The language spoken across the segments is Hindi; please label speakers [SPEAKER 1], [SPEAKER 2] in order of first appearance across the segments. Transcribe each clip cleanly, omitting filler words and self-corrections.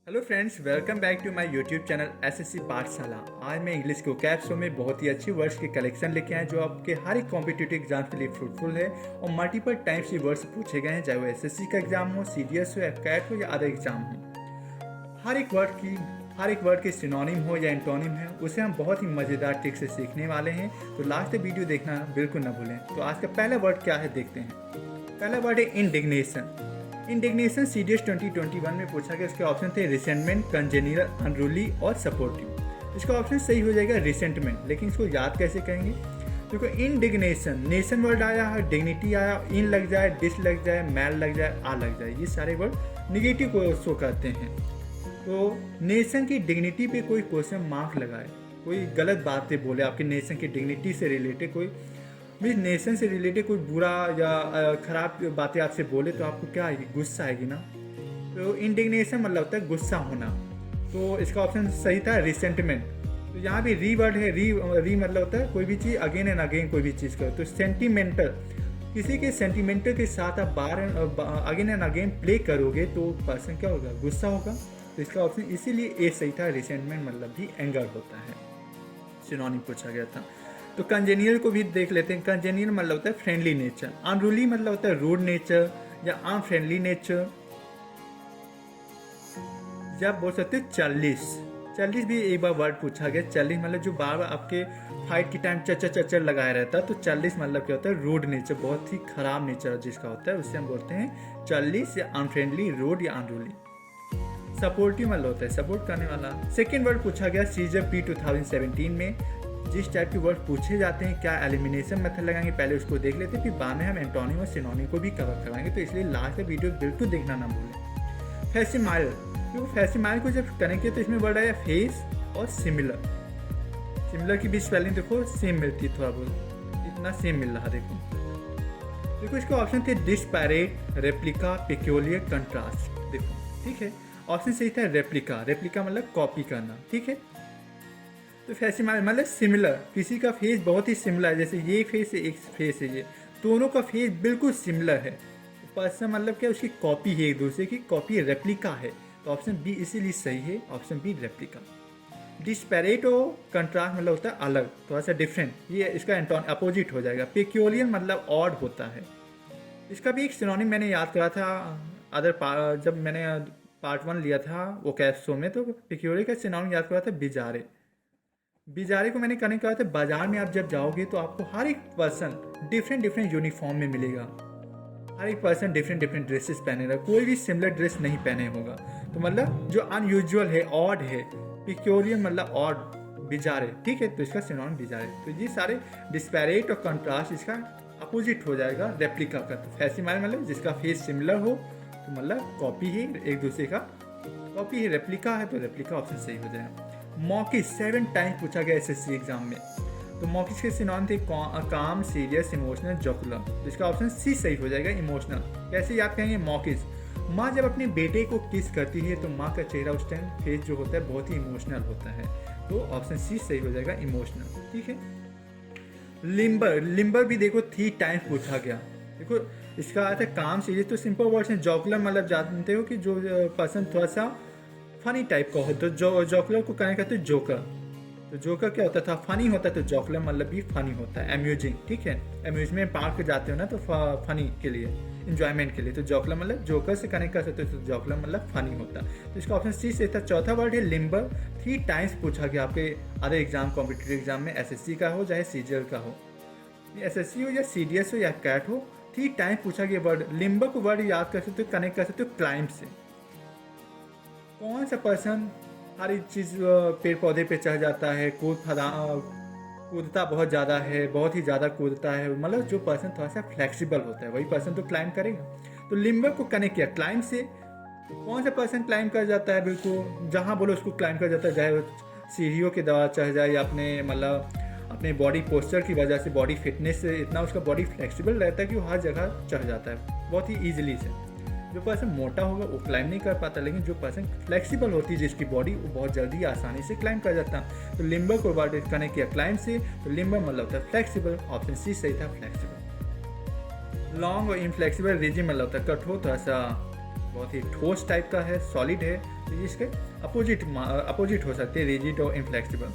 [SPEAKER 1] Hello friends, welcome back to my YouTube channel SSC Pathshala. आज मैं इंग्लिश को कैप शो में बहुत ही अच्छी वर्ड्स के कलेक्शन लेके आए जो आपके हर एक कॉम्पिटिटिव एग्जाम के लिए फ्रूटफुल है और मल्टीपल टाइम्स ये वर्ड्स पूछे गए हैं, चाहे वो एसएससी का एग्जाम हो, सीडीएस हो या कैट हो या अदर एग्जाम हो। हर एक वर्ड के सिनोनिम हो या एंटोनिम है उसे हम बहुत ही मज़ेदार ट्रिक से सीखने वाले हैं, तो लास्ट तक वीडियो देखना बिल्कुल ना भूलें। तो आज का पहला वर्ड क्या है देखते हैं। पहला वर्ड है इंडिग्नेशन। इंडिग्नेशन सीडीएस 2021 में पूछा गया। इसके ऑप्शन थे रिसेंटमेंट, कंजेनियल, अनरूली और सपोर्टिव। इसका ऑप्शन सही हो जाएगा रिसेंटमेंट, लेकिन इसको याद कैसे करेंगे। देखो, इंडिग्नेशन, नेशन वर्ड आया है, डिग्निटी आया, इन लग जाए, डिस लग जाए, मैल लग जाए, आ लग जाए, ये सारे वर्ड निगेटिव को शो करते हैं। तो नेशन की डिग्निटी पे कोई क्वेश्चन मार्क लगाए, कोई गलत बातें बोले आपके नेशन की डिग्निटी से रिलेटेड, कोई भी नेशन से रिलेटेड कोई बुरा या खराब बातें आपसे बोले तो आपको क्या आएगी, गुस्सा आएगी ना। तो इंडिग्नेशन मतलब होता है गुस्सा होना। तो इसका ऑप्शन सही था रिसेंटमेंट। तो यहाँ भी री वर्ड है, री मतलब होता है कोई भी चीज़ अगेन एंड अगेन कोई भी चीज़ करो। तो सेंटिमेंटल, किसी के सेंटिमेंटल के साथ आप अगेन एंड अगेन प्ले करोगे तो पर्सन क्या होगा, गुस्सा होगा। तो इसका ऑप्शन इसीलिए ए सही था, रिसेंटमेंट मतलब भी एंगर होता है। सिनोनिम पूछा गया था। तो कंजेनियल को भी देख लेते हैं। कंजेनियल मतलब होता है फ्रेंडली नेचर। अनरूली मतलब होता है रूड नेचर या अनफ्रेंडली नेचर। या बोल सकते हो चालीस भी एक बार वर्ड पूछा गया। चालीस मतलब जो बार बार आपके फाइट के टाइम चच्चर लगाया रहता है। तो चालीस मतलब क्या होता है, रूड नेचर, बहुत ही खराब नेचर जिसका होता है उससे हम बोलते हैं चालीस, या अनफ्रेंडली, रूड या अनरूली। सपोर्टिव मतलब होता है सपोर्ट करने वाला। सेकेंड वर्ड पूछा गया सीजर पी 2017 में। जिस टाइप के वर्ड पूछे जाते हैं, क्या एलिमिनेशन मेथड लगाएंगे, पहले उसको देख लेते हैं, फिर बाद में हम एंटोनिम और सिनोनिम को भी कवर करवाएंगे। तो इसलिए लास्ट में वीडियो बिल्कुल देखना ना भूलें। फैसिमाइल, क्योंकि फैसिमाइल को जब कनेक्ट किया तो इसमें वर्ड आया फेस और सिमिलर। सिमिलर की भी स्पेलिंग देखो सेम मिलती है, थोड़ा बहुत इतना सेम मिल रहा। देखो इसके ऑप्शन थे डिस्पैरेट, रेप्लिका, पेक्यूलियर, कंट्रास्ट। देखो ठीक है, ऑप्शन सही था रेप्लिका। रेप्लिका मतलब कॉपी करना, ठीक है। तो फैसिमाइल मतलब सिमिलर, किसी का फेस बहुत ही सिमिलर है, जैसे ये फेस है, एक फेस है, ये दोनों का फेस बिल्कुल सिमिलर है। पर्सन मतलब क्या, उसकी कॉपी है, एक दूसरे की कॉपी, रेप्लिका है। तो ऑप्शन बी इसीलिए सही है, ऑप्शन बी रेप्लिका। डिस्पैरेट और कंट्रास्ट मतलब होता है अलग, थोड़ा सा डिफरेंट, ये इसका अपोजिट हो जाएगा। पेक्यूलियर मतलब ऑड होता है। इसका भी एक सिनोनिम मैंने याद करा था जब मैंने पार्ट 1 लिया था वो कैप शो में, तो पेक्यूलियर का सिनोनिम याद करा था बिजारे। बिजारे को मैंने कनेक्ट करा था, बाजार में आप जब जाओगे तो आपको हर एक पर्सन डिफरेंट यूनिफॉर्म में मिलेगा। हर एक पर्सन डिफरेंट ड्रेसेस पहनेगा, कोई भी सिमिलर ड्रेस नहीं पहने होगा। तो मतलब जो अनयूजुअल है, ऑड है। पिक्योरियन मतलब ऑड, बिजारे, ठीक है। तो इसका सिनोनिम बिजारे। तो ये सारे डिस्पैरेट और कंट्रास्ट इसका अपोजिट हो जाएगा रेप्लिका का। तो फैसिमाइल मतलब जिसका फेस सिमिलर हो, तो मतलब कॉपी है, एक दूसरे का कॉपी है। रेप्लिका है तो रेप्लिका ऑप्शन सही हो जाएगा। मॉकिश 7 टाइम्स पूछा गया एसएससी एग्जाम में। तो मॉकिश के सिनोनिम थे काम, सीरियस, इमोशनल, जोकुलर। तो इसका ऑप्शन सी सही हो जाएगा, इमोशनल। कैसे याद करेंगे मॉकिश। माँ जब अपने बेटे को किस करती है तो माँ का चेहरा उस टाइम फेस जो होता है बहुत ही इमोशनल होता है। तो ऑप्शन सी सही हो जाएगा, इमोशनल, ठीक है। लिम्बर भी देखो 3 टाइम्स पूछा गया। देखो इसका आता है काम, सीरियस, तो सिंपल वर्ड्स हैं। जोकुलर मतलब जानते हो कि जो पर्सन थोड़ा सा फनी टाइप का हो, तो जोकुलर को कनेक्ट करते हैं जोकर। तो जोकर क्या होता था, फनी होता है। तो जोकुलर मतलब भी फनी होता है, अम्यूजिंग, ठीक है। अम्यूजमेंट पार्क जाते हो ना तो फनी के लिए, इंजॉयमेंट के लिए। तो जोकुलर मतलब जोकर से कनेक्ट कर सकते हो, तो जोकुलर मतलब फनी होता है। तो इसका ऑप्शन सी से था। चौथा वर्ड है लिम्बर। 3 टाइम्स पूछा गया आपके अदर एग्जाम, कॉम्पिटिटिव एग्जाम में, एसएससी का हो चाहे सीजीएल का हो, एसएससी हो या सीडीएस हो या कैट हो, 3 टाइम्स पूछा गया वर्ड। लिम्बर को वर्ड याद कर सकते हो, कनेक्ट कर सकते हो क्लाइंब से। कौन सा पर्सन हर एक चीज़ पेड़ पौधे पे चढ़ जाता है, कूदता बहुत ज़्यादा है, बहुत ही ज़्यादा कूदता है, मतलब जो पर्सन थोड़ा सा फ्लेक्सिबल होता है वही पर्सन तो क्लाइंब करेगा। तो लिम्बर को कनेक्ट किया क्लाइंब से। कौन सा पर्सन क्लाइंब कर जाता है, बिल्कुल जहाँ बोलो उसको क्लाइंब कर जाता है, चाहे वो सीढ़ियों के द्वारा चढ़ जाए या अपने बॉडी पोस्चर की वजह से, बॉडी फिटनेस से इतना उसका बॉडी फ्लेक्सिबल रहता है कि वो हर जगह चढ़ जाता है बहुत ही ईजिली से। जो पर्सन मोटा होगा वो क्लाइंब नहीं कर पाता, लेकिन जो पर्सन फ्लेक्सिबल होती है जिसकी बॉडी, वो बहुत जल्दी आसानी से क्लाइंब कर जाता है। तो लिम्बर को वर्ड कनेक्ट किया क्लाइंब से। तो लिम्बर मतलब होता है फ्लेक्सिबल, ऑप्शन सी सही था, फ्लेक्सिबल। लॉन्ग और इनफ्लेक्सिबल, रिजिड मतलब होता है कठोर, थोड़ा सा बहुत ही ठोस टाइप का है, सॉलिड है, तो इसके अपोजिट हो सकते हैं, रिजिड और इनफ्लेक्सिबल।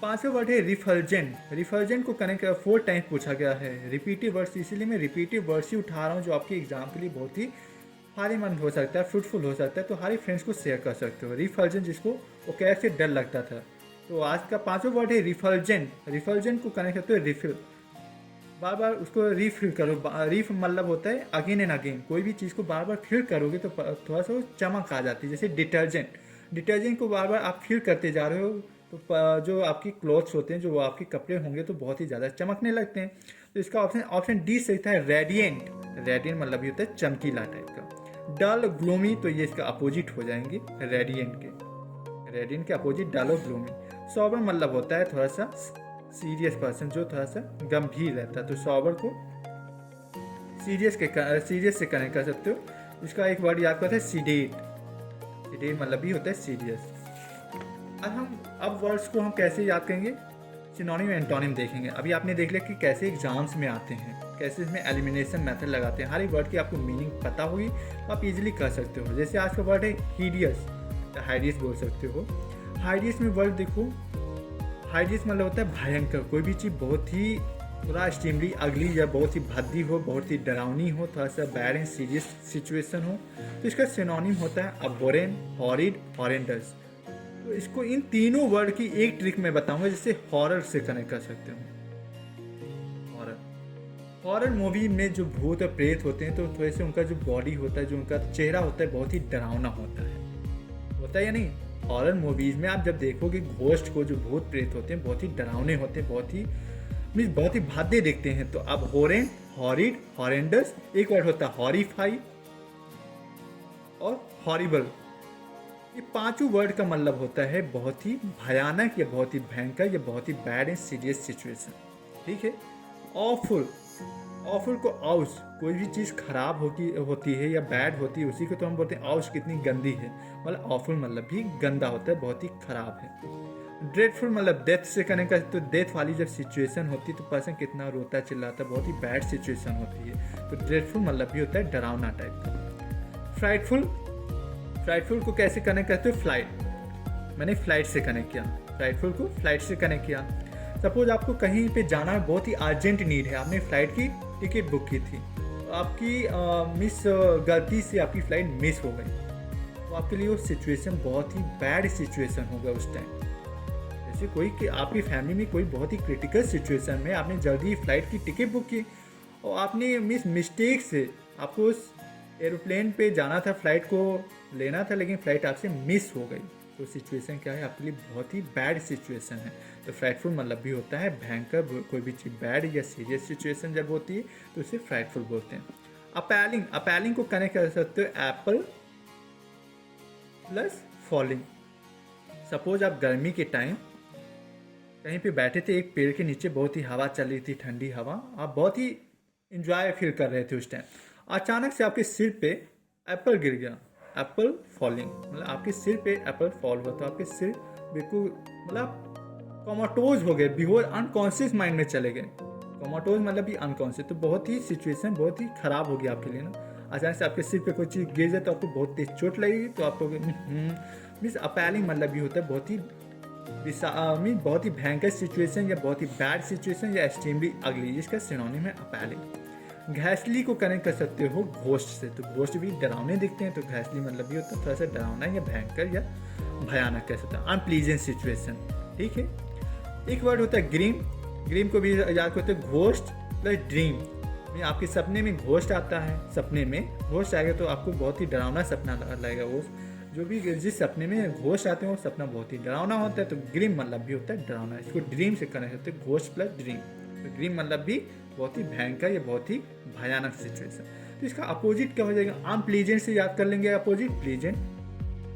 [SPEAKER 1] पांचवा वर्ड है रिफल्जेंट। रिफल्जेंट को कनेक्ट 4 टाइम्स पूछा गया है, रिपीटिव वर्ड्स, इसीलिए मैं रिपीटिव वर्ड्स ही उठा रहा हूँ जो आपके एग्जाम के लिए बहुत ही फायदेमंद हो सकता है, फ्रूटफुल हो सकता है, तो हमारे फ्रेंड्स को शेयर कर सकते हो। रिफल्जेंट जिसको वो कैसे डर लगता था, तो आज का पांचवा वर्ड है रिफल्जेंट। रिफल्जेंट को कनेक्ट करते हो रिफिल, बार बार उसको रीफिल करो। रीफ मतलब होता है अगेन एंड अगेन, कोई भी चीज़ को बार बार फिल करोगे तो थोड़ा सा वो चमक आ जाती है। जैसे डिटर्जेंट, डिटर्जेंट को बार बार आप फिल करते जा रहे हो तो जो आपकी क्लॉथ्स होते हैं, जो आपके कपड़े होंगे तो बहुत ही ज़्यादा चमकने लगते हैं। तो इसका ऑप्शन डी सही था, रेडिएंट। रेडिएंट मतलब ये होता है चमकीला टाइप का। डल ग्लोमी, तो ये इसका अपोजिट हो जाएंगे रेडिएंट के। रेडिएंट के अपोजिट डल और ग्लोमी। सॉबर मतलब होता है थोड़ा सा सीरियस पर्सन, जो थोड़ा सा गंभीर रहता है, तो सॉबर को सीरियस से कनेक्ट कर सकते हो। इसका एक वर्ड याद करते हैं सीडेट। सीडेट मतलब भी होता है सीरियस। अब वर्ड्स को हम कैसे याद करेंगे, सिनोनिम एंटोनिम देखेंगे। अभी आपने देख लिया कि कैसे एग्जाम्स में आते हैं, कैसे इसमें एलिमिनेशन मेथड लगाते हैं। हर एक वर्ड की आपको मीनिंग पता होगी तो आप इजीली कर सकते हो। जैसे आज का वर्ड है हीडियस, तो हाइडियस बोल सकते हो। हाइडियस में वर्ड देखो, हाइडियस मतलब होता है भयंकर, कोई भी चीज़ बहुत ही थोड़ा एक्सट्रीमली अगली या बहुत ही भद्दी हो, बहुत ही डरावनी हो, थोड़ा सा बैड एंड सीरियस सिचुएशन हो, तो इसका सिनोनिम होता है अबोरेंट, हॉरिड, हॉरेंडस। तो इसको इन तीनों वर्ड की एक ट्रिक में बताऊंगा जिससे हॉरर से कनेक्ट कर सकते हो। हॉरर मूवी में जो भूत और प्रेत होते हैं तो थोड़े से उनका जो बॉडी होता है, जो उनका चेहरा होता है, बहुत ही डरावना होता है या नहीं। हॉरर मूवीज में आप जब देखोगे घोस्ट को, जो भूत प्रेत होते हैं बहुत ही डरावने होते हैं, बहुत ही भद्दे दिखते हैं। तो अब हॉरेंट, हॉरिड, हॉरेंडस, एक वर्ड होता है हॉरिफाई और हॉरिबल। ये पांचों वर्ड का मतलब होता है बहुत ही भयानक या बहुत ही भयंकर या बहुत ही बैड एंड सीरियस सिचुएशन। ठीक है। ऑफुल, ऑफुल को आउस, कोई भी चीज़ खराब होती है या बैड होती है उसी को तो हम बोलते हैं आउस, कितनी गंदी है, मतलब ऑफुल मतलब भी गंदा होता है, बहुत ही खराब है। ड्रेडफुल मतलब डेथ से कनेक्ट करते, तो डेथ वाली जब सिचुएशन होती है तो पर्सन कितना रोता चिल्लाता, बहुत ही बैड सिचुएशन होती है। तो ड्रेडफुल मतलब भी होता है डरावना टाइप का। फ्राइटफुल, फ्लाइटफुल को कैसे कनेक्ट करते हो, फ्लाइट, मैंने फ्लाइट से कनेक्ट किया, फ्लाइटफुल को फ्लाइट से कनेक्ट किया। सपोज आपको कहीं पे जाना है, बहुत ही अर्जेंट नीड है, आपने फ्लाइट की टिकट बुक की थी, तो आपकी गलती से आपकी फ्लाइट मिस हो गई, तो आपके लिए वो सिचुएशन बहुत ही बैड सिचुएशन होगा उस टाइम। जैसे कोई कि आपकी फैमिली में कोई बहुत ही क्रिटिकल सिचुएशन में आपने जल्दी फ्लाइट की टिकट बुक की और आपने मिस्टेक से आपको उस एरोप्लेन पे जाना था, फ्लाइट को लेना था, लेकिन फ्लाइट आपसे मिस हो गई, तो सिचुएशन क्या है, आपके लिए बहुत ही बैड सिचुएशन है। तो फ्राइटफुल मतलब भी होता है भयंकर, कोई भी चीज़ बैड या सीरियस सिचुएशन जब होती है तो उसे फ्राइटफुल बोलते हैं। अपैलिंग, अपैलिंग को कनेक्ट कर सकते हो एप्पल प्लस फॉलिंग। सपोज आप गर्मी के टाइम कहीं पे बैठे थे, एक पेड़ के नीचे बहुत ही हवा चल रही थी, ठंडी हवा, आप बहुत ही इंजॉय फील कर रहे थे उस टाइम, अचानक से आपके सिर पे एप्पल गिर गया, एप्पल फॉलिंग, मतलब आपके सिर पे एप्पल फॉल हुआ, तो आपके सिर बिल्कुल मतलब कोमाटोज हो गए, बिहोर अनकॉन्शियस माइंड में चले गए। कोमाटोज मतलब भी अनकॉन्शियस, तो बहुत ही सिचुएशन बहुत ही खराब हो गया आपके लिए ना। अचानक से आपके सिर पे कोई चीज़ गिर जाए तो आपको बहुत तेज चोट लगेगी, तो आपको मीन्स अपैलिंग मतलब भी होता है बहुत ही बहुत ही भयंकर सिचुएशन या बहुत ही बैड सिचुएशन या एक्सट्रीमली अगली, जिसका सिनोनिम है अपैलिंग। घैसली को कनेक्ट कर सकते हो घोस्ट से, तो घोस्ट भी डरावने दिखते हैं, तो घैसली मतलब भी होता है थोड़ा सा डरावना या भयंकर या भयानक कह सकते हैं, अनप्लीजेंट सिचुएशन। ठीक है। एक वर्ड होता है ग्रीम, ग्रीम को भी याद करते हो घोस्ट प्लस ड्रीम, आपके सपने में घोस्ट आता है, सपने में घोस्ट आएगा तो आपको बहुत ही डरावना सपना लगेगा। वो जो भी जिस सपने में घोस्ट आते हैं वो सपना बहुत ही डरावना होता है, तो ग्रीम मतलब भी होता है डरावना, इसको ड्रीम से कनेक्ट करते हैं, घोस्ट प्लस ड्रीम। तो ग्रीम मतलब भी बहुत ही भयंकर या बहुत ही भयानक सिचुएशन। तो इसका अपोजिट क्या हो जाएगा, अनप्लीजेंट से याद कर लेंगे अपोजिट, प्लीजेंट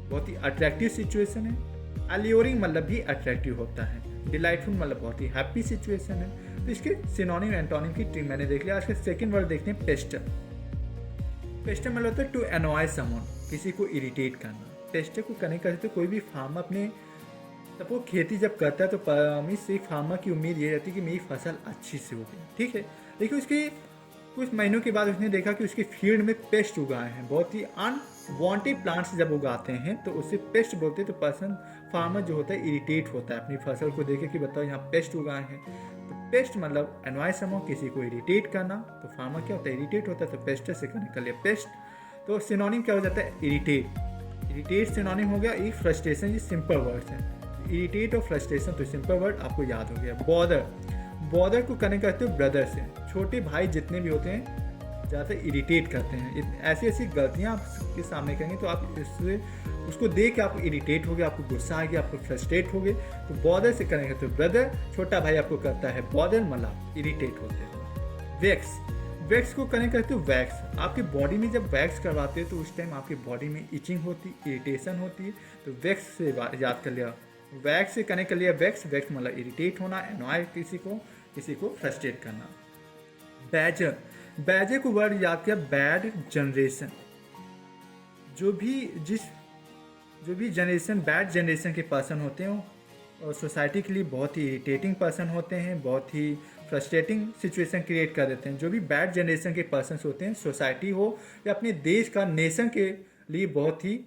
[SPEAKER 1] बहुत ही अट्रैक्टिव सिचुएशन है। अल्योरिंग मतलब भी अट्रैक्टिव होता है। डिलाइटफुल मतलब बहुत ही हैप्पी सिचुएशन है। तो इसके सिनोनिम एंटोनिम की ट्रिक मैंने देख लिया। आज के सेकंड वर्ड देखते हैं पेस्टर। पेस्टर मतलब होता है टू अनॉय समवन, किसी को इरिटेट करना। पेस्टर को कनेक्ट करते कोई भी फार्मर अपने सपोज खेती जब करता है तो मीन्स एक फार्मर की उम्मीद ये रहती है कि मेरी फसल अच्छी से होगी, ठीक है, लेकिन उसके कुछ महीनों के बाद उसने देखा कि उसके फील्ड में पेस्ट उगाए हैं, बहुत ही वांटेड प्लांट्स जब उगाते हैं तो उसे पेस्ट बोलते हैं। तो पर्सन फार्मर जो होता है इरिटेट होता है अपनी फसल को देखे कि बताओ यहाँ पेस्ट उगाए हैं। तो पेस्ट मतलब एनवाइस समो किसी को इरिटेट करना, तो फार्मर क्या होता है इरिटेट होता है, तो पेस्ट से निकल लिया पेस्ट। तो सिनोनिम क्या हो जाता है इरिटेट। इरिटेट सिनोनिम हो गया एक फ्रस्ट्रेशन, ये सिंपल वर्ड्स हैं। इरिटेट और फ्रस्ट्रेशन तो सिंपल वर्ड आपको याद हो गया। बॉदर, बॉदर को कनेक्ट करते हो ब्रदर से। छोटे भाई जितने भी होते हैं ज़्यादातर इरिटेट करते हैं, ऐसी ऐसी गलतियाँ आपके सामने करेंगे तो आप इससे उसको देख के आपको इरिटेट हो गया, आपको गुस्सा आ गया, आपको फ्रस्ट्रेट हो गए। तो बॉदर से करेंगे तो ब्रदर, छोटा भाई आपको करता है बॉदर, मतलब इरिटेट होते हैं। वैक्स, वैक्स को कनेक्ट करते हो वैक्स। आपकी बॉडी में जब वैक्स करवाते हो तो उस टाइम आपकी बॉडी में इचिंग होती, इरिटेशन होती है, तो वैक्स से याद कर लिया, वैक्स से कनेक्ट कर लिया वैक्स। वैक्स मतलब इरिटेट होना, एनॉय किसी को फ्रस्ट्रेट करना। बैजर, बैजर को वर्ड याद किया बैड जनरेशन। जो भी जनरेशन बैड जनरेशन के पर्सन होते हैं और सोसाइटी के लिए बहुत ही इरिटेटिंग पर्सन होते हैं, बहुत ही फ्रस्ट्रेटिंग सिचुएशन क्रिएट कर देते हैं। जो भी बैड जनरेशन के पर्सन होते हैं, सोसाइटी हो या अपने देश का, नेशन के लिए बहुत ही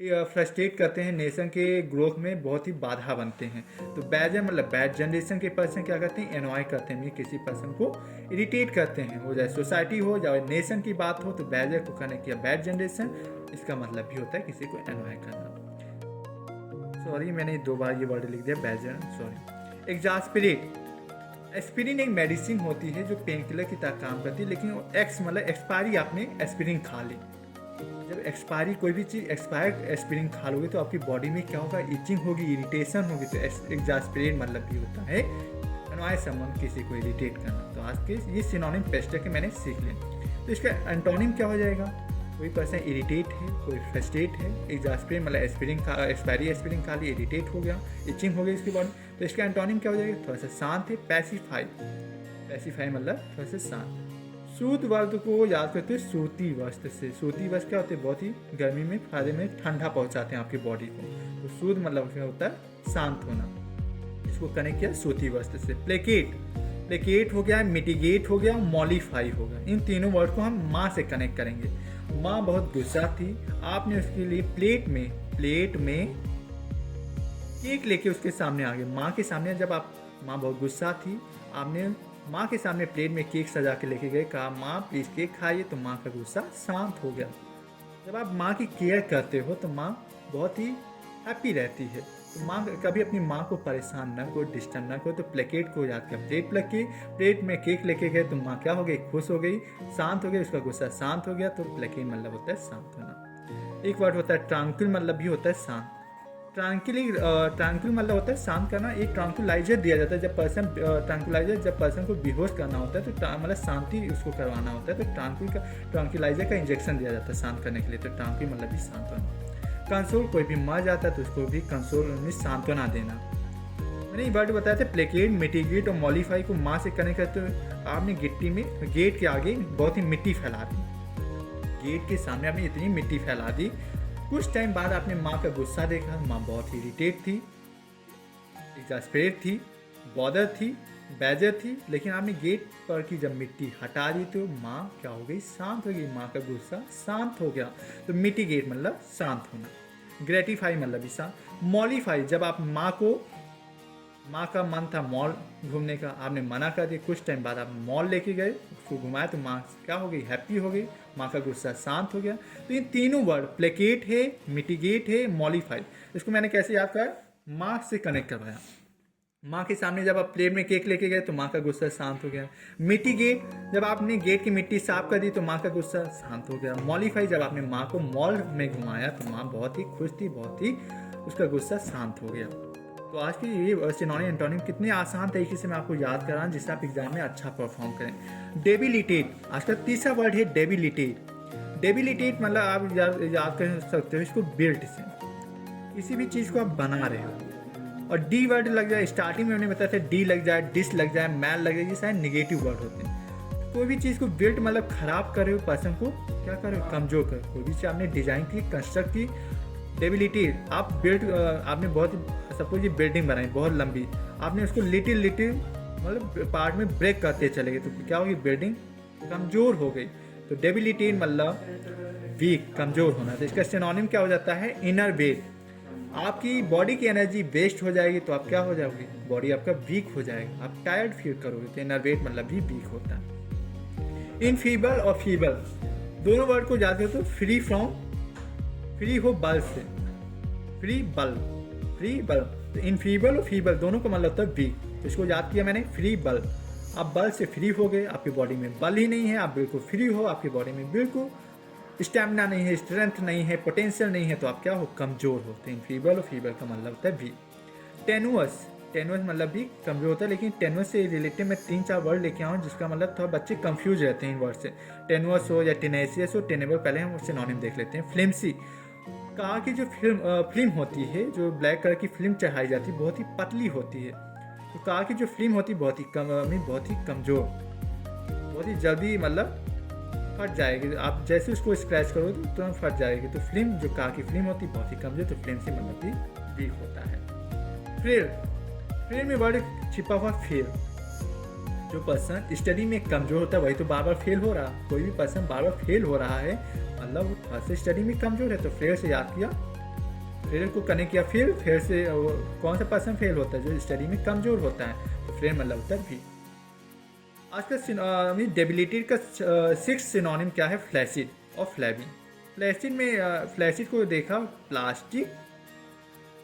[SPEAKER 1] फ्रस्ट्रेट करते हैं, नेशन के ग्रोथ में बहुत ही बाधा बनते हैं। तो बैजर मतलब बैड जनरेशन के पर्सन क्या करते हैं एनॉय करते हैं, किसी पर्सन को इरिटेट करते हैं, हो जाए सोसाइटी हो या नेशन की बात हो। तो बैजर को कनेक्ट किया बैड जनरेशन, इसका मतलब भी होता है किसी को एनॉय करना। सॉरी मैंने 2 बार ये वर्ड लिख दिया बैजर, सॉरी। एग्जास्पिरेट, एस्पिरिन एक मेडिसिन होती है जो पेन किलर की तरह काम करती है, लेकिन एक्स मतलब एक्सपायरी, आपने एस्पिरिन खा ली। जब एक्सपायरी कोई भी चीज़ एक्सपायर्ड एस्पिरिन खा लोगे तो आपकी बॉडी में क्या होगा इचिंग होगी, इरिटेशन होगी। तो एग्जास्पिरेट मतलब भी होता है एनॉय समवन, किसी को इरिटेट करना। तो आज के ये सिनोनिम पेस्ट है कि मैंने सीख लिया। तो इसका एंटोनिम क्या हो जाएगा, कोई पर्सन इरिटेट है, कोई फ्रस्ट्रेट है। एग्जास्पिरेट मतलब एक्सपायरी एस्पिरिन खा ली, इरिटेट हो गया, इचिंग हो गई इसकी बॉडी। तो इसका एंटोनिम क्या हो जाएगा, थोड़ा सा शांत है। पैसिफाई, पैसिफाई मतलब थोड़ा सा शांत। सूत वर्ग को याद करते हैं सूती वस्त्र से। सूती वस्त्र क्या होते हैं, बहुत ही गर्मी में फायदे में ठंडा पहुंचाते हैं आपकी बॉडी को। तो सूत मतलब क्या होता है शांत होना, इसको कनेक्ट किया सूती वस्त्र से। प्लेकेट, प्लेकेट हो गया, मिटिगेट हो गया, मॉलिफाई हो गया। इन तीनों वर्ड को हम माँ से कनेक्ट करेंगे। माँ बहुत गुस्सा थी, आपने उसके लिए प्लेट में केक लेके उसके सामने आ गए। माँ के सामने जब माँ बहुत गुस्सा थी, आपने माँ के सामने प्लेट में केक सजा के लेके गए, कहा माँ प्लीज़ केक खाइए, तो माँ का गुस्सा शांत हो गया। जब आप माँ की केयर करते हो तो माँ बहुत ही हैप्पी रहती है। तो माँ कभी अपनी माँ को परेशान न करो, डिस्टर्ब न करो। तो प्लेकेट को याद किया, प्लेट में केक लेके गए तो माँ क्या हो गई, खुश हो गई, शांत हो गई, उसका गुस्सा शांत हो गया। तो प्लेकेट मतलब होता है शांत होना। एक वर्ड होता है ट्रांक्विल, मतलब भी होता है शांत। ट्रांक्विल मतलब होता है शांत करना। एक ट्रांक्विलाइजर दिया जाता है जब पर्सन को बेहोश करना होता है, तो मतलब शांति उसको करवाना होता है। तो ट्रांक्विलाइजर का इंजेक्शन दिया जाता है शांत करने के लिए। तो ट्रांक्विल मतलब भी शांत होना। कंसोल, कोई भी मर जाता है तो उसको भी कंसोल में सांत्वना देना। मैंने ये वर्ड बताया था प्लेकेट, मिटिगेट और मॉलिफाई को माँ से कनेक्ट करते हुए आपने गिट्टी में गेट के आगे बहुत ही मिट्टी फैला दी। गेट के सामने आपने इतनी मिट्टी फैला दी। कुछ टाइम बाद आपने माँ का गुस्सा देखा, माँ बहुत ही इरिटेट थी, एग्जास्परेट थी, बॉदर थी, बैजर थी। लेकिन आपने गेट पर की जब मिट्टी हटा दी तो माँ क्या हो गई, शांत हो गई, माँ का गुस्सा शांत हो गया। तो मिटिगेट मतलब शांत होना। ग्रेटिफाई मतलब भी शांत। मॉलिफाई, जब आप माँ का मन था मॉल घूमने का, आपने मना कर दिया, कुछ टाइम बाद आप मॉल लेके गए, उसको घुमाया तो माँ क्या हो गई, हैप्पी हो गई, माँ का गुस्सा शांत हो गया। तो इन तीनों वर्ड प्लेकेट है, मिटिगेट है, मॉलिफाई, इसको मैंने कैसे याद कराया, माँ से कनेक्ट करवाया। माँ के सामने जब आप प्लेट में केक लेके गए तो माँ का गुस्सा शांत हो गया। मिटिगेट, जब आपने गेट की मिट्टी साफ कर दी तो माँ का गुस्सा शांत हो गया। मॉलिफाई, जब आपने माँ को मॉल में घुमाया तो माँ बहुत ही खुश थी, बहुत ही उसका गुस्सा शांत हो गया। तो आज की ये सिनोनिम एंटोनिम कितने आसान तरीके से मैं आपको याद करा जिससे आप एग्जाम में अच्छा परफॉर्म करें। डेबिलिटेट, आज का तीसरा वर्ड है डेबिलिटेट। डेबिलिटेट मतलब आप याद कर सकते हो इसको बिल्ट से, किसी भी चीज़ को आप बना रहे हो और डी वर्ड लग जाए, स्टार्टिंग में उन्हें बताया था डी लग जाए, डिस लग जाए, मैल लग जाए, ये सारे निगेटिव वर्ड होते हैं। कोई भी चीज़ को बिल्ट मतलब खराब कर रहे हो, पर्सन को क्या कर रहे हो, कमजोर कर। कोई भी चीज़ आपने डिजाइन की, कंस्ट्रक्ट की, डेबिलिटी, आप बिल्ड, आपने बहुत सपोज ये बिल्डिंग बनाई बहुत लंबी, आपने उसको लिटिल मतलब पार्ट में ब्रेक करते चले गए तो क्या होगी, बिल्डिंग कमज़ोर हो गई। तो डेबिलिटी मतलब वीक, कमज़ोर होना। तो इसका सिनोनिम क्या हो जाता है? Inner weight. आपकी बॉडी की एनर्जी वेस्ट हो जाएगी तो आप क्या हो जाओगे? बॉडी आपका वीक हो जाएगा, आप टायर्ड फील करोगे। तो इनर वेट मतलब भी वीक होता है। इनफीबल और फीबल दोनों वर्ड को याद करो तो फ्री फ्रॉम, फ्री हो बल से, फ्री बल, फ्री बल। तो इनफीबल और फीबल दोनों का मतलब होता है वीक। तो इसको याद किया मैंने, फ्री बल। आप बल से फ्री हो गए, आपकी बॉडी में बल ही नहीं है, आप बिल्कुल फ्री हो, आपकी बॉडी में बिल्कुल स्टैमिना नहीं है, स्ट्रेंथ नहीं है, पोटेंशियल नहीं है, तो आप क्या हो? कमजोर होते हैं। फीबल और फीबल का मतलब होता है वीक। टेनुअस, टेनुअस मतलब भी कमजोर होता है। लेकिन टेनुअस से रिलेटेड मैं 3-4 वर्ड लेके आऊँ जिसका मतलब थोड़ा बच्चे कंफ्यूज रहते हैं इन वर्ड से। टेनुअस हो या टेनेसियस हो, टेनेबल, पहले हम उससे सिनोनिम देख लेते हैं। फ्लिम्सी, कार की जो फिल्म होती है, जो ब्लैक कलर की फिल्म चढ़ाई जाती है, बहुत ही पतली होती है। तो कार की जो फिल्म होती है बहुत ही बहुत ही कमज़ोर, बहुत ही जल्दी मतलब फट जाएगी। आप जैसे उसको स्क्रैच करोगे तो तुरंत फट जाएगी। तो फिल्म, जो कार की फिल्म होती है बहुत ही कमज़ोर, तो फिल्म से मतलब भी वीक होता है। फ्रेल, फ्रेल में वर्ड छिपा हुआ फेल। जो पर्सन स्टडी में कमज़ोर होता है वही तो बार बार फेल हो रहा। कोई भी पर्सन बार बार फेल हो रहा है मतलब वो थोड़ा सा स्टडी में कमज़ोर है। तो फेल से याद किया, फेल को कनेक्ट किया। फेल से कौन सा पर्सन फेल होता है? जो स्टडी में कमज़ोर होता है। तो फेल मतलब होता है वीक। आज का डेबिलिटी का 6 सिनोनिम क्या है? फ्लैसिड और फ्लैबी। फ्लैसिड में फ्लैसिड को देखा प्लास्टिक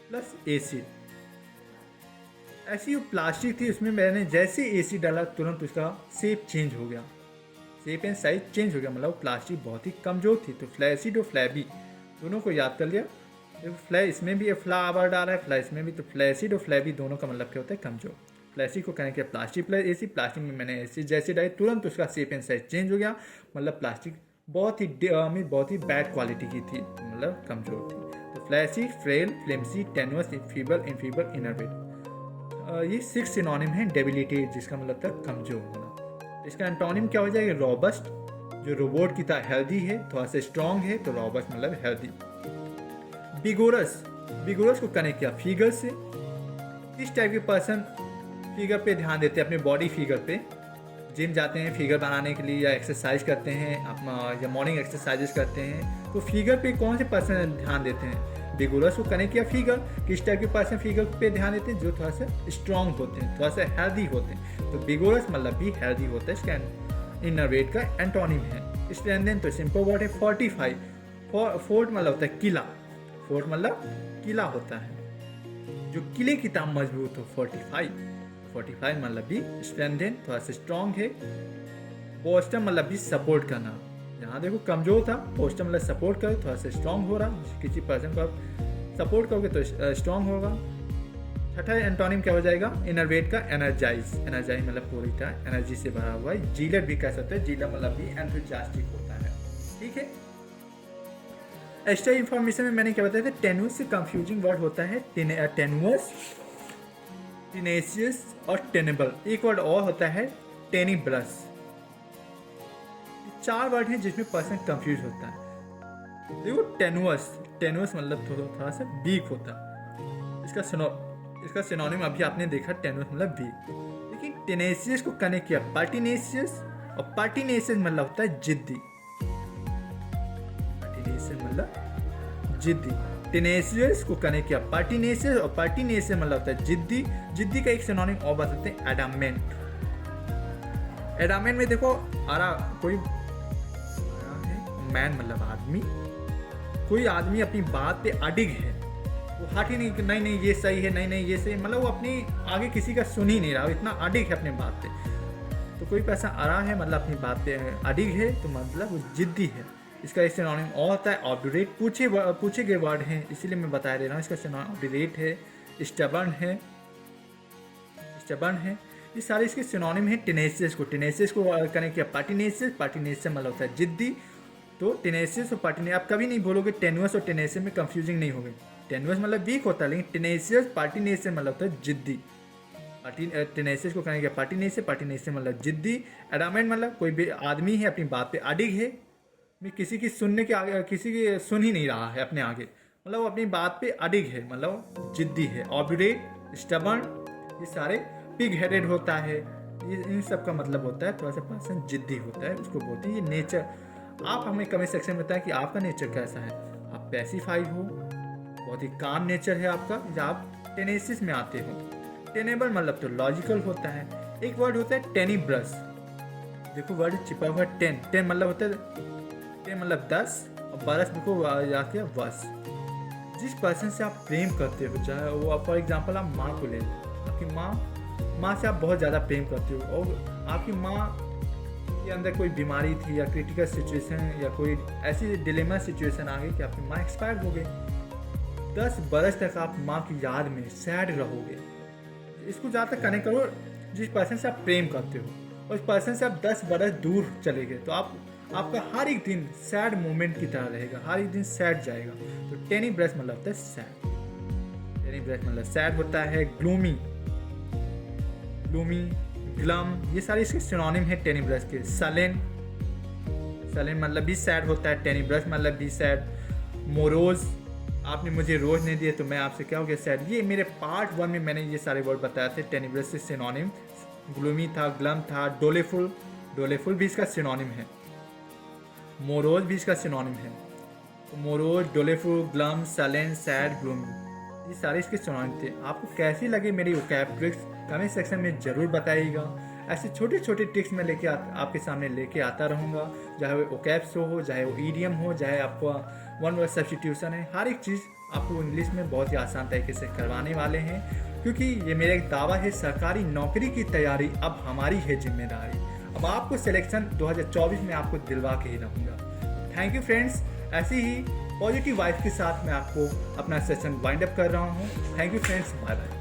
[SPEAKER 1] प्लस एसिड। ऐसी वो प्लास्टिक थी, उसमें मैंने जैसे एसिड डाला तुरंत उसका शेप चेंज हो गया, शेप एंड साइज चेंज हो गया। मतलब प्लास्टिक बहुत ही कमज़ोर थी। तो फ्लैसिड और फ्लैबी दोनों को याद कर लिया। देखो फ्लै इसमें भी फ्ला वर्ड आ रहा है, फ्ला इसमें भी। तो फ्लैसिड और फ्लैबी दोनों का मतलब क्या होता है? कमज़ोर। प्लास्टिक को कहने के प्लास्टिक प्लस एसिड, प्लास्टिक में मैंने एसिड जैसे डाली तुरंत उसका शेप एंड साइज चेंज हो गया। मतलब प्लास्टिक बहुत ही बैड क्वालिटी की थी, मतलब कमज़ोर थी। तो फ्लैसिड, फ्रेल, फ्लेम्सी, टेनुअस, फीबल, इनफीबल, इनरवेट, ये 6 सिनोनिम है डेबिलिटी, जिसका मतलब था कमज़ोर होना। इसका एंटोनिम क्या हो जाएगा? रॉबस्ट, जो रोबोट की तरह हेल्दी है, थोड़ा सा स्ट्रॉन्ग है, तो रॉबस्ट मतलब हेल्दी। बिगोरस, बिगोरस को कनेक्ट किया फिगर से। किस टाइप के पर्सन फिगर पे ध्यान देते हैं? अपने बॉडी फिगर पे। जिम जाते हैं फिगर बनाने के लिए, या एक्सरसाइज करते हैं अपना, या मॉर्निंग एक्सरसाइजेस करते हैं, तो फिगर पे कौन से पर्सन ध्यान देते हैं? बिगोरस को कनेक्ट किया फिगर। किस टाइप के पर्सन फिगर पे ध्यान देते हैं? जो थोड़ा सा स्ट्रॉन्ग होते हैं, थोड़ा सा हेल्दी होते हैं। तो बिगोरस मतलब भी हेल्दी होता है। इसका इनरवेट का एंटोनिम है स्ट्रेंथन। तो सिंपल वर्ड है फोर्टिफाई। फोर्ट मतलब होता है किला, फोर्ट मतलब किला होता है, जो किले की तरह मजबूत हो। 45 मतलब भी स्ट्रेंथन, थोड़ा सा स्ट्रॉन्ग है। पोस्टर मतलब भी सपोर्ट करना। यहाँ देखो कमजोर था, पोस्टर मतलब सपोर्ट करो, थोड़ा सा स्ट्रॉन्ग हो रहा। किसी पर्सन को आप सपोर्ट करोगे तो स्ट्रॉन्ग होगा। छठा एंटोनिम क्या हो जाएगा? इनरवेट का एनर्जाइज। एनर्जाइज मतलब पूरी तरह एनर्जी से भरा हुआ है। जीलर भी कह सकते हैं, जीलर मतलब भी एंथुसियास्टिक होता है। ठीक है। एक्स्ट्रा इन्फॉर्मेशन में मैंने क्या बताया था? टेनुअस से कंफ्यूजिंग वर्ड होता है टेनुअस, टेनेसियस और टेनेबल। एक वर्ड और होता है टेनिब्रस। 4 वर्ड हैं जिसमें पर्सन कंफ्यूज होता है। देखो टेनुअस, टेनुअस मतलब थोड़ा सा वीक होता है। इसका सिनोनिम अभी आपने देखा, टेनुअस मतलब वीक। लेकिन टेनेसियस को कनेक्ट किया पार्टिनेसियस, और पार्टिनेसियस मतलब होता है जिद्दी। पार्टिनेसियस मतलब जिद्दी। टेनेसियस को कनेक्ट किया पार्टिनेसियस, और पार्टिनेसियस मतलब होता है जिद्दी। जिद्दी का एक सिनोनिम और बताते हैं एडामेंट। एडामेंट में देखो कोई मैन मतलब आदमी, कोई आदमी अपनी बात पे अडिग है, वो हट ही नहीं, नहीं ये सही है, नहीं ये सही, मतलब वो अपनी आगे किसी का सुन ही नहीं रहा, इतना अडिग है अपनी बात पे। तो कोई पैसा आ रहा है मतलब अपनी बात पे अडिग है, तो मतलब वो जिद्दी है। इसका एक सिनोनिम और होता है ऑब्डुरेट। पूछे गए वर्ड हैं इसीलिए मैं बता दे रहा हूँ। इसका सिनोनिम ऑब्डुरेट है, स्टबर्न है। ये सारे इसके सिनोनिम है। टेनेसियस को कनेक्ट किया पार्टिनेसियस, पार्टिनेसियस मतलब होता है जिद्दी। तो टेनेसियस और पार्टिनेसियस, आप कभी नहीं बोलोगे टेनुअस और टेनेसियस में कंफ्यूजिंग नहीं होगी। टेनुअस मतलब वीक होता है, लेकिन टेनेसियस पार्टिनेसियस मतलब होता है जिद्दी। टेनेसियस को कनेक्ट किया पार्टिनेसियस मतलब जिद्दी। एडामेंट मतलब कोई भी आदमी है अपनी बात पे अडिग है, किसी की सुन ही नहीं रहा है अपने आगे, मतलब वो अपनी बात पे अडिग है, मतलब जिद्दी है। ऑब्डुरेट, स्टबर्न, ये सारे पिग हेडेड होता है। ये इन सब का मतलब होता है थोड़ा सा पर्सन जिद्दी होता है, उसको बोलते हैं ये नेचर। आप हमें कमेंट सेक्शन में बताएं कि आपका नेचर कैसा है। आप पैसिफाई हो, बहुत ही काम नेचर है आपका, या आप टेनेसिस में आते हो। टेनेबल मतलब तो लॉजिकल होता है। एक वर्ड होता है टेनिब्रस, देखो वर्ड चिपा हुआ है 10 मतलब होता है 10 मतलब 10 और बरस देखो जाके वस। जिस पर्सन से आप प्रेम करते हो, चाहे वो फॉर एग्जांपल आप माँ को ले, आपकी माँ से आप बहुत ज़्यादा प्रेम करते हो और आपकी माँ के अंदर कोई बीमारी थी या क्रिटिकल सिचुएशन या कोई ऐसी डिलेमा सिचुएशन आ गई कि आपकी माँ एक्सपायर हो गई। 10 बरस तक आप माँ की याद में सैड रहोगे। इसको ज़्यादा कनेक्ट करो जिस पर्सन से आप प्रेम करते हो, और उस पर्सन से आप 10 बरस दूर चले गए तो आपका हर एक दिन सैड मोमेंट की तरह रहेगा, हर एक दिन सैड जाएगा। तो टेनिब्रस मतलब होता है सैड। टेनिब्रस मतलब सैड होता है। ग्लूमी, ग्लम, ये सारे इसके सिनोनिम है टेनिब्रस के। सलेन मतलब भी सैड होता है, टेनिब्रस मतलब भी सैड। मोरोज, आपने मुझे रोज नहीं दिए तो मैं आपसे क्या हो गया सैड। ये मेरे पार्ट 1 में मैंने ये सारे वर्ड बताए थे टेनिब्रस से सिनोनिम। ग्लूमी था, ग्लम था, डोलेफुल भी इसका सिनोनिम है। मोरोज भी इसका सिनोनिम है। तो मोरोज, डोलेफुल, ग्लम, सलेन, सैड, ग्लूमी, ये सारे इसके सिनोनिम थे। आपको कैसी लगी मेरी वोकैब ट्रिक्स कमेंट सेक्शन में ज़रूर बताइएगा। ऐसे छोटे छोटे ट्रिक्स मैं लेके आपके सामने लेके आता रहूँगा, चाहे वो वोकैब शो हो, चाहे वो ईडियम हो, चाहे आपका वन वर्ड सब्स्टिट्यूशन है। हर एक चीज़ आपको इंग्लिश में बहुत ही आसान तरीके से करवाने वाले हैं, क्योंकि ये मेरा एक दावा है, सरकारी नौकरी की तैयारी अब हमारी है जिम्मेदारी। अब आपको सिलेक्शन 2024 में आपको दिलवा के ही रहूँगा। Thank you friends. ऐसे ही पॉजिटिव वाइब के साथ मैं आपको अपना सेशन वाइंड अप कर रहा हूँ। Thank you friends, bye bye.